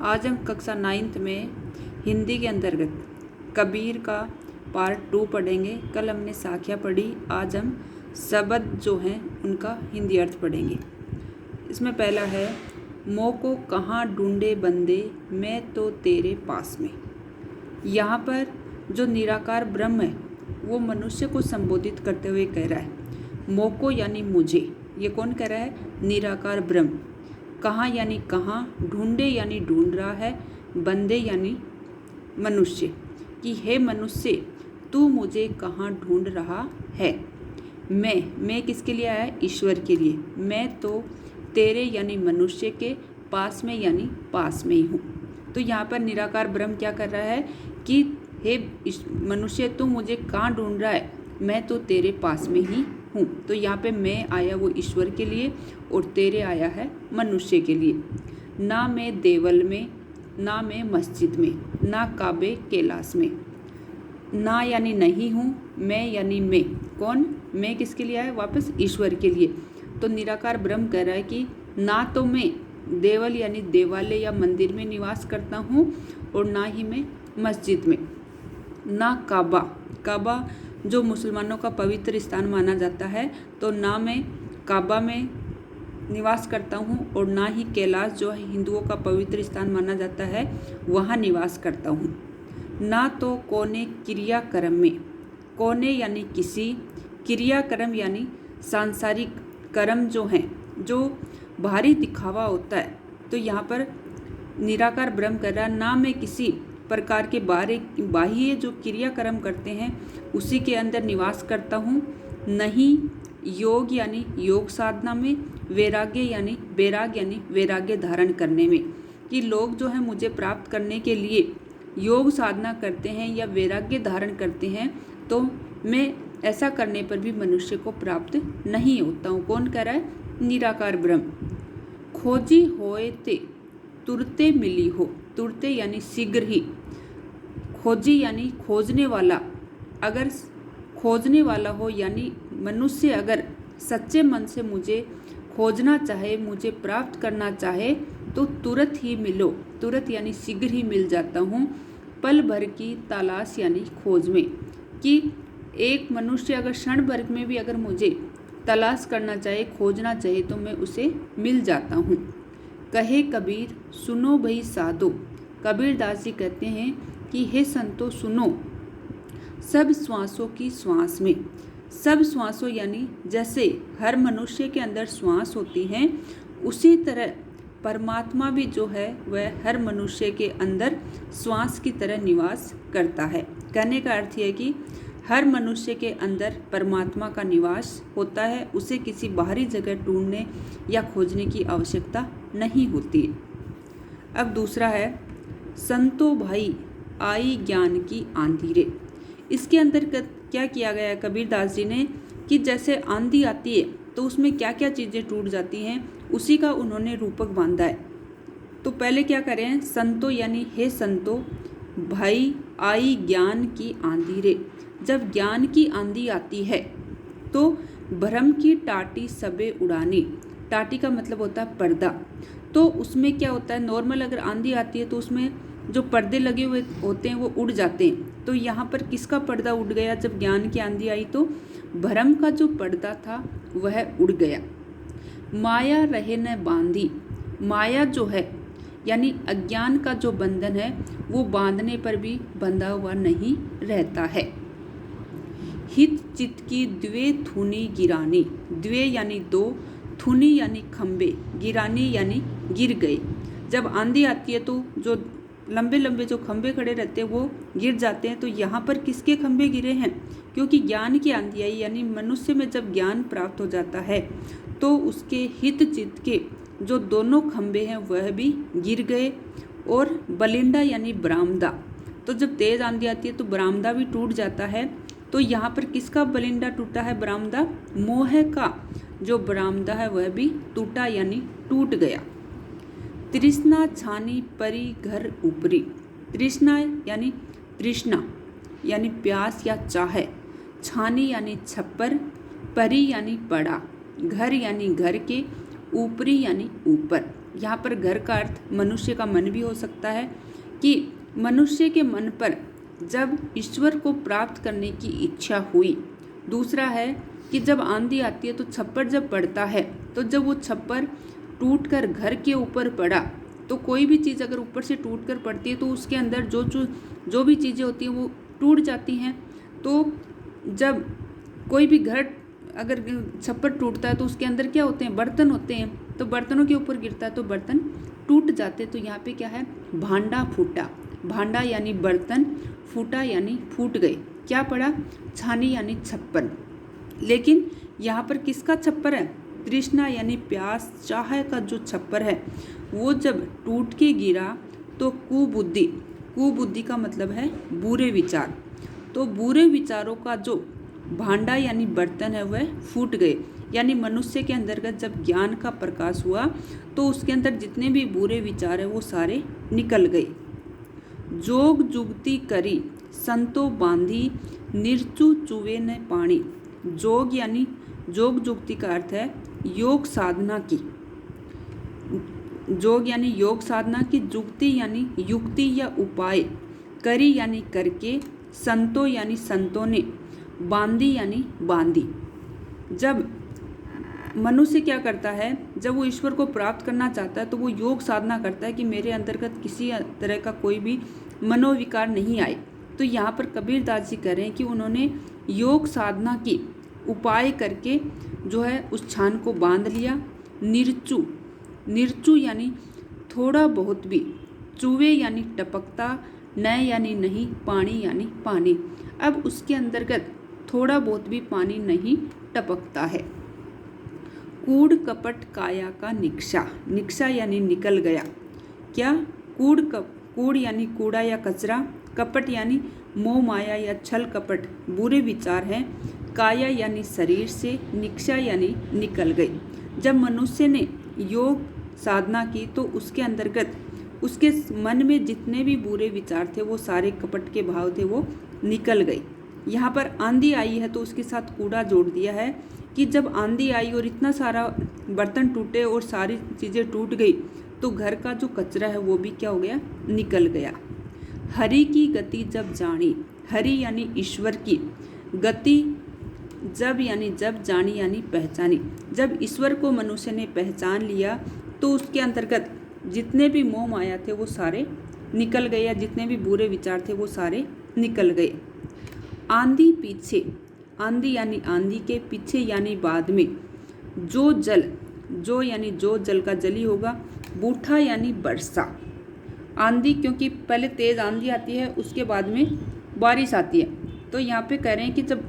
आज हम कक्षा 9th में हिंदी के अंतर्गत कबीर का पार्ट 2 पढ़ेंगे। कल हमने साखियाँ पढ़ी, आज हम शब्द जो हैं उनका हिंदी अर्थ पढ़ेंगे। इसमें पहला है, मोह को कहाँ ढूंढे बंदे, मैं तो तेरे पास में। यहाँ पर जो निराकार ब्रह्म है वो मनुष्य को संबोधित करते हुए कह रहा है। मोह को यानी मुझे, ये कौन कह रहा है? निराकार ब्रह्म। कहाँ यानी कहाँ, ढूंढे यानी ढूंढ रहा है, बंदे यानी मनुष्य, कि हे मनुष्य तू मुझे कहाँ ढूंढ रहा है। मैं किसके लिए आया है? ईश्वर के लिए। मैं तो तेरे यानी मनुष्य के पास में यानी पास में ही हूँ। तो यहाँ पर निराकार ब्रह्म क्या कर रहा है कि हे मनुष्य तू मुझे कहाँ ढूंढ रहा है, मैं तो तेरे पास में ही हूँ। तो यहाँ पे मैं आया वो ईश्वर के लिए और तेरे आया है मनुष्य के लिए। ना मैं देवल में, ना मैं मस्जिद में, ना काबे कैलाश में। ना यानी नहीं हूँ, मैं यानी मैं। कौन? मैं किसके लिए आया? वापस ईश्वर के लिए। तो निराकार ब्रह्म कह रहा है कि ना तो मैं देवल यानी देवालय या मंदिर में निवास करता हूँ और ना ही मैं मस्जिद में। ना काबा जो मुसलमानों का पवित्र स्थान माना जाता है, तो ना मैं काबा में निवास करता हूँ और ना ही कैलाश जो है हिंदुओं का पवित्र स्थान माना जाता है वहाँ निवास करता हूँ। ना तो कोने क्रियाक्रम में, कोने यानी किसी, क्रियाक्रम यानी सांसारिक कर्म जो हैं, जो बाहरी दिखावा होता है। तो यहाँ पर निराकार ब्रह्म कर रहा है, ना मैं किसी प्रकार के बाह्य जो क्रियाक्रम करते हैं उसी के अंदर निवास करता हूँ, नहीं योग यानी योग साधना में, वैराग्य यानी वैराग्य धारण करने में, कि लोग जो है मुझे प्राप्त करने के लिए योग साधना करते हैं या वैराग्य धारण करते हैं, तो मैं ऐसा करने पर भी मनुष्य को प्राप्त नहीं होता हूँ। कौन कह रहा है? निराकार ब्रह्म। खोजी होए ते तुरते मिली हो, तुरते यानी शीघ्र ही, खोजी यानी खोजने वाला। अगर खोजने वाला हो यानी मनुष्य अगर सच्चे मन से मुझे खोजना चाहे, मुझे प्राप्त करना चाहे, तो तुरंत ही मिलो, तुरंत यानी शीघ्र ही मिल जाता हूँ। पल भर की तलाश यानी खोज में, कि एक मनुष्य अगर क्षण भर में भी अगर मुझे तलाश करना चाहे, खोजना चाहे, तो मैं उसे मिल जाता हूँ। कहे कबीर सुनो भई साधो, कबीर दास जी कहते हैं कि हे संतो सुनो, सब श्वासों की श्वास में। सब श्वासों यानी जैसे हर मनुष्य के अंदर श्वास होती हैं, उसी तरह परमात्मा भी जो है वह हर मनुष्य के अंदर श्वास की तरह निवास करता है। कहने का अर्थ यह है कि हर मनुष्य के अंदर परमात्मा का निवास होता है, उसे किसी बाहरी जगह ढूंढने या खोजने की आवश्यकता नहीं होती। अब दूसरा है, संतो भाई आई ज्ञान की आंधी रे। इसके अंदर क्या किया गया है कबीर दास जी ने, कि जैसे आंधी आती है तो उसमें क्या क्या चीज़ें टूट जाती हैं, उसी का उन्होंने रूपक बांधा है। तो पहले क्या करें, संतो यानी हे संतो भाई आई ज्ञान की आंधी रे। जब ज्ञान की आंधी आती है तो भ्रम की टाटी सबे उड़ानी। टाटी का मतलब होता है पर्दा। तो उसमें क्या होता है, नॉर्मल अगर आंधी आती है तो उसमें जो पर्दे लगे हुए होते हैं वो उड़ जाते हैं। तो यहाँ पर किसका पर्दा उड़ गया? जब ज्ञान की आंधी आई तो भ्रम का जो पर्दा था वह उड़ गया। माया रहे न बांधी, माया जो है यानी अज्ञान का जो बंधन है वो बांधने पर भी बंधा हुआ नहीं रहता है। हित चित की द्वे थुनी गिरानी, द्वे यानी दो, थुनी यानी खंबे, गिरानी यानी गिर गए। जब आंधी आती है तो जो लंबे लंबे जो खंबे खड़े रहते हैं वो गिर जाते हैं। तो यहाँ पर किसके खंबे गिरे हैं? क्योंकि ज्ञान की आंधी आई, यानी मनुष्य में जब ज्ञान प्राप्त हो जाता है तो उसके हित चित्त के जो दोनों खंबे हैं वह भी गिर गए। और बलिंदा यानी बरामदा, तो जब तेज आंधी आती है तो बरामदा भी टूट जाता है। तो यहाँ पर किसका बलिंदा टूटा है? बरामदा। मोह का जो बरामदा है वह भी टूटा यानी टूट गया। तृष्णा छानी परी घर ऊपरी, तृष्णा यानी तृष्णा यानी प्यास या चाह, छानी यानी छप्पर, परी यानी पड़ा, घर यानी घर के, ऊपरी यानी ऊपर। यहाँ पर घर का अर्थ मनुष्य का मन भी हो सकता है कि मनुष्य के मन पर जब ईश्वर को प्राप्त करने की इच्छा हुई। दूसरा है कि जब आंधी आती है तो छप्पर जब पड़ता है तो जब वो छप्पर टूटकर घर के ऊपर पड़ा, तो कोई भी चीज़ अगर ऊपर से टूटकर पड़ती है तो उसके अंदर जो भी चीज़ें होती हैं वो टूट जाती हैं। तो जब कोई भी घर अगर छप्पर टूटता है तो उसके अंदर क्या होते हैं, बर्तन होते हैं, तो बर्तनों के ऊपर गिरता है तो बर्तन टूट जाते। तो यहाँ पे क्या है, भांडा फूटा, भांडा यानी बर्तन, फूटा यानी फूट गए। क्या पड़ा, छानी यानी छप्पर। लेकिन यहाँ पर किसका छप्पर है, तृष्णा यानी प्यास, चाह का जो छप्पर है वो जब टूट के गिरा तो कुबुद्धि, कुबुद्धि का मतलब है बुरे विचार, तो बुरे विचारों का जो भांडा यानी बर्तन है वह फूट गए। यानी मनुष्य के अंतर्गत जब ज्ञान का प्रकाश हुआ तो उसके अंदर जितने भी बुरे विचार है वो सारे निकल गए। जोग जुगती करी संतो बांधी, निर्चु चुवे न पानी। जोग यानी जोग जुगती का अर्थ है योग साधना की, जोग यानी योग साधना की, जुगती यानी युक्ति या उपाय, करी यानी करके, संतो यानी संतों ने, बांधी यानी बांधी। जब मनुष्य क्या करता है, जब वो ईश्वर को प्राप्त करना चाहता है तो वो योग साधना करता है कि मेरे अंतर्गत किसी तरह का कोई भी मनोविकार नहीं आए। तो यहाँ पर कबीरदास जी कह रहे हैं कि उन्होंने योग साधना की, उपाय करके जो है उस छान को बांध लिया। निर्चु, निर्चु यानी थोड़ा बहुत भी, चूवे यानी टपकता, न यानी नहीं, पानी यानी पानी। अब उसके अंतर्गत थोड़ा बहुत भी पानी नहीं टपकता है। कूड़ कपट काया का निक्षा, निक्षा यानी निकल गया। क्या, कूड़ यानी कूड़ा या कचरा, कपट यानी मोह माया या छल कपट बुरे विचार हैं, काया यानी शरीर से, निक्षा यानी निकल गई। जब मनुष्य ने योग साधना की तो उसके अंतर्गत उसके मन में जितने भी बुरे विचार थे वो सारे कपट के भाव थे वो निकल गए। यहाँ पर आंधी आई है तो उसके साथ कूड़ा जोड़ दिया है कि जब आंधी आई और इतना सारा बर्तन टूटे और सारी चीज़ें टूट गई तो घर का जो कचरा है वो भी क्या हो गया, निकल गया। हरि की गति जब जानी, हरि यानी ईश्वर की, गति जब यानी जब, जानी यानी पहचानी। जब ईश्वर को मनुष्य ने पहचान लिया तो उसके अंतर्गत जितने भी मोह माया थे वो सारे निकल गए, या जितने भी बुरे विचार थे वो सारे निकल गए। आंधी पीछे, आंधी यानी आंधी के, पीछे यानी बाद में, जो जल, जो यानी जो जल का जली होगा, बूठा यानी वर्षा। आंधी क्योंकि पहले तेज़ आंधी आती है उसके बाद में बारिश आती है, तो यहाँ पे कह रहे हैं कि जब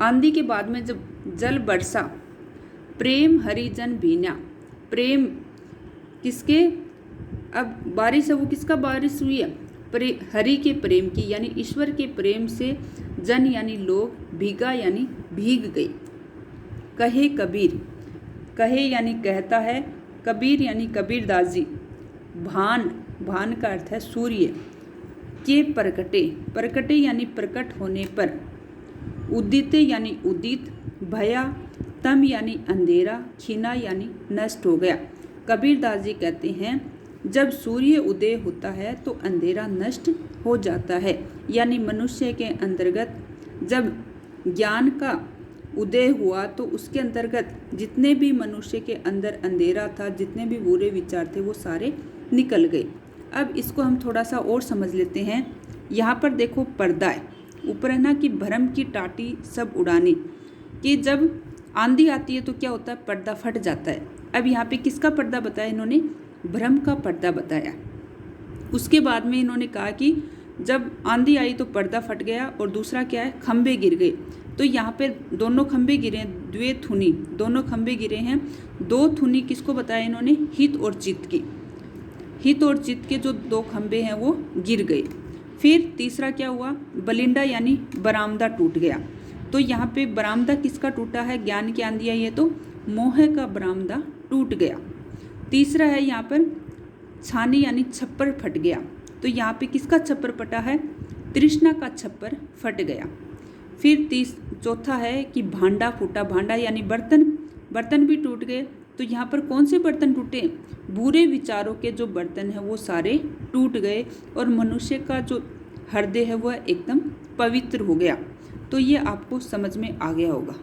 आंधी के बाद में जब जल वर्षा, प्रेम हरिजन भीना, प्रेम किसके, अब बारिश है वो किसका बारिश हुई है, हरि के प्रेम की, यानी ईश्वर के प्रेम से जन यानी लोग, भीगा यानी भीग गई। कहे कबीर, कहे यानी कहता है, कबीर यानी कबीरदास जी, भान, भान का अर्थ है सूर्य के, प्रकटे, प्रकटे यानी प्रकट होने पर, उदिते यानी उदित, भया, तम यानी अंधेरा, छीना यानी नष्ट हो गया। कबीरदास जी कहते हैं जब सूर्य उदय होता है तो अंधेरा नष्ट हो जाता है, यानी मनुष्य के अंतर्गत जब ज्ञान का उदय हुआ तो उसके अंतर्गत जितने भी मनुष्य के अंदर अंधेरा था, जितने भी बुरे विचार थे वो सारे निकल गए। अब इसको हम थोड़ा सा और समझ लेते हैं। यहाँ पर देखो पर्दा है, ऊपर है ना कि भ्रम की टाटी सब उड़ानी, कि जब आंधी आती है तो क्या होता है, पर्दा फट जाता है। अब यहाँ पे किसका पर्दा बताया इन्होंने, भ्रम का पर्दा बताया। उसके बाद में इन्होंने कहा कि जब आंधी आई तो पर्दा फट गया, और दूसरा क्या है, खंबे गिर गए। तो यहाँ पे दोनों खंबे गिरे, द्वे थुनी, दोनों खंबे गिरे हैं। दो थुनी किसको बताया इन्होंने, हित और चित्त की, हित और चित्त के जो दो खंबे हैं वो गिर गए। फिर तीसरा क्या हुआ, बलिंडा यानी बरामदा टूट गया। तो यहाँ पे बरामदा किसका टूटा है, ज्ञान की आंधी आई है तो मोह का बरामदा टूट गया। तीसरा है यहाँ पर छानी यानी छप्पर फट गया। तो यहाँ पे किसका छप्पर फटा है, तृष्णा का छप्पर फट गया। फिर चौथा है कि भांडा फूटा, भांडा यानी बर्तन, बर्तन भी टूट गए। तो यहाँ पर कौन से बर्तन टूटे? बुरे विचारों के जो बर्तन हैं वो सारे टूट गए और मनुष्य का जो हृदय है वह एकदम पवित्र हो गया। तो ये आपको समझ में आ गया होगा।